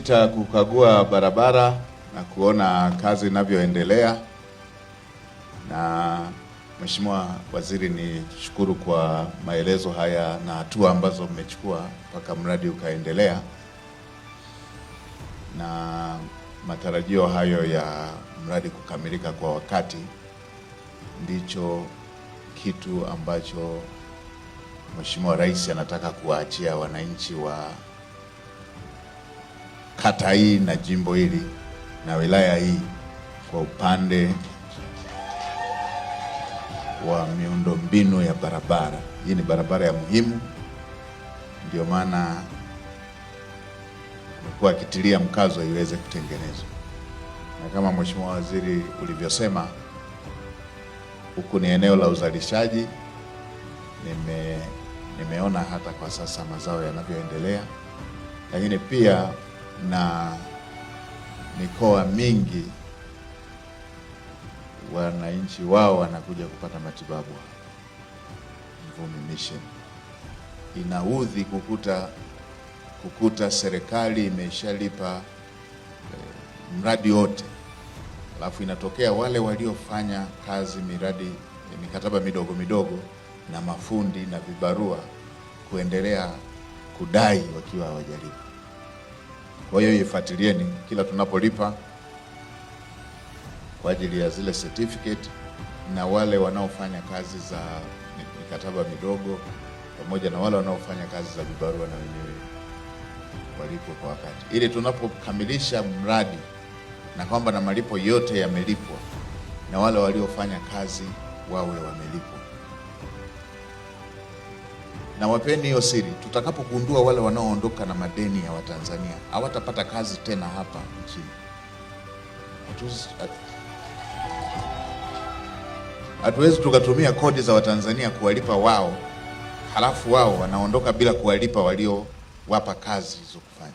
Tumepita kukagua barabara na kuona kazi inavyoendelea, na Mheshimiwa Waziri, nishukuru kwa maelezo haya na hatua ambazo mmechukua mpaka mradi ukaendelea, na matarajio hayo ya mradi kukamilika kwa wakati ndicho kitu ambacho Mheshimiwa Rais anataka kuwaachia wananchi wa kata hii na jimbo hili na wilaya hii kwa upande wa miundombinu ya barabara. Hii ni barabara ya muhimu, ndio maana amekuwa akitilia mkazo iweze kutengenezwa. Na kama Mheshimiwa Waziri ulivyosema, huku ni eneo la uzalishaji. Nimeona hata kwa sasa mazao yanavyoendelea, lakini pia na mikoa mingi wananchi wao wanakuja kupata matibabu. Mvumi Mission inaudhi kukuta serikali imeshalipa mradi wote, alafu inatokea wale waliofanya kazi mikataba midogo midogo na mafundi na vibarua kuendelea kudai wakiwa hawajalipa. Kwa hiyo ifuatilieni kila tunapolipa kwa ajili ya zile certificate, na wale wanaofanya kazi za mikataba midogo pamoja na wale wanaofanya kazi za vibarua na wenyewe walipwe kwa wakati, ili tunapokamilisha mradi na kwamba na malipo yote yamelipwa na wale waliofanya kazi wawe wamelipwa. Na wapeni hiyo siri, tutakapogundua wale wanaoondoka na madeni ya Watanzania hawatapata kazi tena hapa nchini. Hatuwezi tukatumia kodi za Watanzania kuwalipa wao, halafu wao wanaondoka bila kuwalipa waliowapa kazi hizo kufanya.